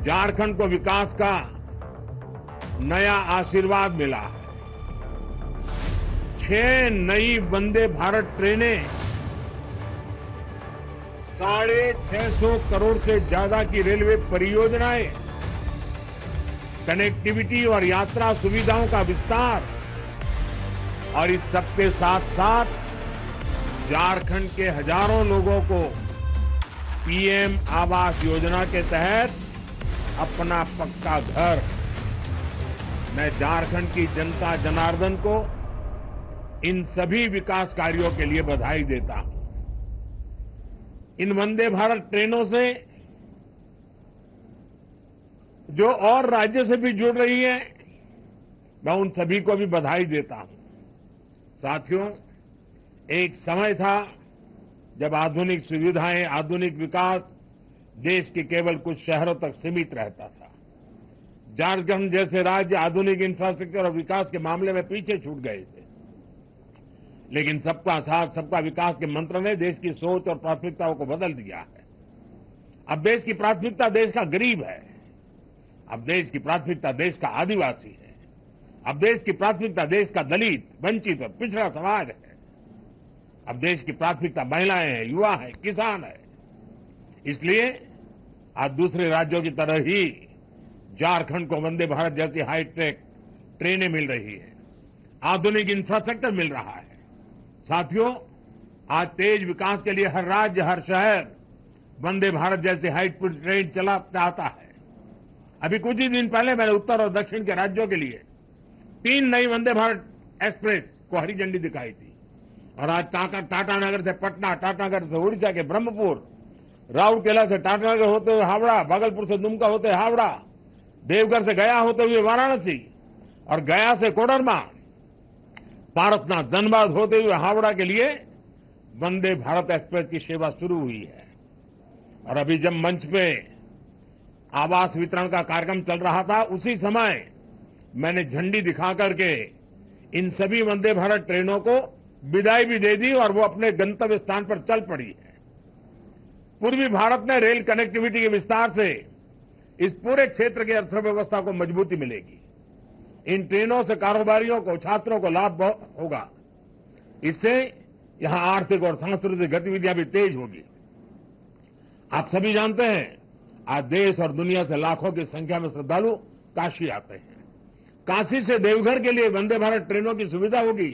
झारखंड को विकास का नया आशीर्वाद मिला है। 6 नई वंदे भारत ट्रेनें 650 करोड़ से ज्यादा की रेलवे परियोजनाएं, कनेक्टिविटी और यात्रा सुविधाओं का विस्तार और इस सबके साथ साथ झारखंड के हजारों लोगों को पीएम आवास योजना के तहत अपना पक्का घर। मैं झारखंड की जनता जनार्दन को इन सभी विकास कार्यों के लिए बधाई देता हूं। इन वंदे भारत ट्रेनों से जो और राज्य से भी जुड़ रही है, मैं उन सभी को भी बधाई देता हूं। साथियों, एक समय था जब आधुनिक सुविधाएं, आधुनिक विकास देश के केवल कुछ शहरों तक सीमित रहता था। झारखंड जैसे राज्य आधुनिक इंफ्रास्ट्रक्चर और विकास के मामले में पीछे छूट गए थे। लेकिन सबका साथ सबका विकास के मंत्र ने देश की सोच और प्राथमिकताओं को बदल दिया है। अब देश की प्राथमिकता देश का गरीब है। अब देश की प्राथमिकता देश का आदिवासी है। अब देश की प्राथमिकता देश का दलित, वंचित और पिछड़ा समाज है। अब देश की प्राथमिकता महिलाएं हैं, युवा है, किसान है। इसलिए आज दूसरे राज्यों की तरह ही झारखंड को वंदे भारत जैसी हाईटेक ट्रेनें मिल रही है, आधुनिक इंफ्रास्ट्रक्चर मिल रहा है। साथियों, आज तेज विकास के लिए हर राज्य, हर शहर वंदे भारत जैसे हाईटेक ट्रेन चला चाहता है। अभी कुछ ही दिन पहले मैंने उत्तर और दक्षिण के राज्यों के लिए 3 नई वंदे भारत एक्सप्रेस को हरी झंडी दिखाई थी। और आज टाटानगर से पटना, टाटानगर से उड़ीसा के ब्रह्मपुर, राउरकेला से टाटानगर होते हुए हावड़ा, भागलपुर से दुमका होते हुए हावड़ा, देवघर से गया होते हुए वाराणसी और गया से कोडरमा, पारसनाथ, धनबाद होते हुए हावड़ा के लिए वंदे भारत एक्सप्रेस की सेवा शुरू हुई है। और अभी जब मंच पे आवास वितरण का कार्यक्रम चल रहा था, उसी समय मैंने झंडी दिखा करके इन सभी वंदे भारत ट्रेनों को विदाई भी दे दी और वो अपने गंतव्य स्थान पर चल पड़ी है। पूर्वी भारत में रेल कनेक्टिविटी के विस्तार से इस पूरे क्षेत्र की अर्थव्यवस्था को मजबूती मिलेगी। इन ट्रेनों से कारोबारियों को, छात्रों को लाभ होगा। इससे यहां आर्थिक और सांस्कृतिक गतिविधियां भी तेज होगी। आप सभी जानते हैं, आज देश और दुनिया से लाखों की संख्या में श्रद्धालु काशी आते हैं। काशी से देवघर के लिए वंदे भारत ट्रेनों की सुविधा होगी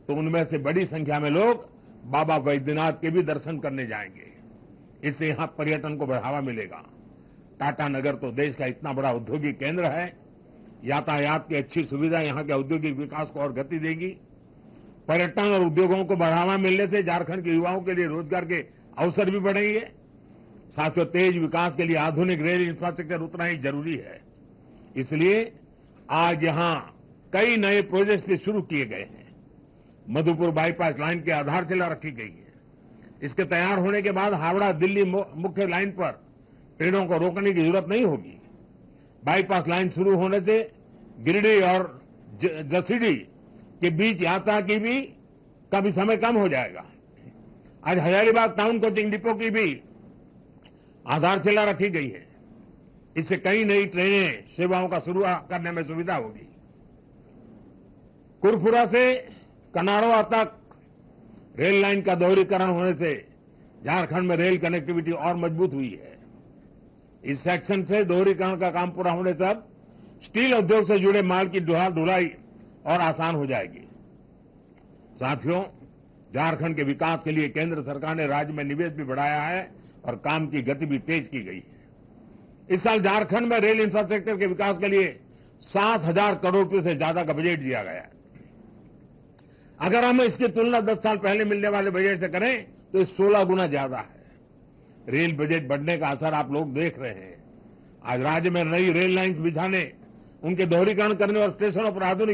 तो उनमें से बड़ी संख्या में लोग बाबा वैद्यनाथ के भी दर्शन करने जाएंगे। इससे यहां पर्यटन को बढ़ावा मिलेगा। टाटानगर तो देश का इतना बड़ा औद्योगिक केंद्र है। यातायात की अच्छी सुविधा यहां के औद्योगिक विकास को और गति देगी। पर्यटन और उद्योगों को बढ़ावा मिलने से झारखंड के युवाओं के लिए रोजगार के अवसर भी बढ़ेंगे। साथियों, तेज विकास के लिए आधुनिक रेल इंफ्रास्ट्रक्चर उतना ही जरूरी है। इसलिए आज यहां कई नए प्रोजेक्ट भी शुरू किए गए हैं। मधुपुर बाईपास लाइन की आधारशिला रखी गई है। इसके तैयार होने के बाद हावड़ा दिल्ली मुख्य लाइन पर ट्रेनों को रोकने की जरूरत नहीं होगी। बाईपास लाइन शुरू होने से गिरिडीह और जसीडीह के बीच यात्रा का भी समय कम हो जाएगा। आज हजारीबाग टाउन कोचिंग डिपो की भी आधारशिला रखी गई है। इससे कई नई ट्रेनें सेवाओं का शुरू करने में सुविधा होगी। कुरफुरा से कनाड़वा तक रेल लाइन का दोहरीकरण होने से झारखंड में रेल कनेक्टिविटी और मजबूत हुई है। इस सेक्शन से दोहरीकरण का काम पूरा होने से अब स्टील उद्योग से जुड़े माल की ढुलाई और आसान हो जाएगी। साथियों, झारखंड के विकास के लिए केंद्र सरकार ने राज्य में निवेश भी बढ़ाया है और काम की गति भी तेज की गई है। इस साल झारखंड में रेल इंफ्रास्ट्रक्चर के विकास के लिए 7,000 करोड़ रुपए से ज्यादा का बजट दिया गया है। अगर हम इसकी तुलना 10 साल पहले मिलने वाले बजट से करें तो ये 16 गुना ज्यादा है। रेल बजट बढ़ने का असर आप लोग देख रहे हैं। आज राज्य में नई रेल लाइन्स बिछाने, उनके दोहरीकरण करने और स्टेशनों पर आधुनिक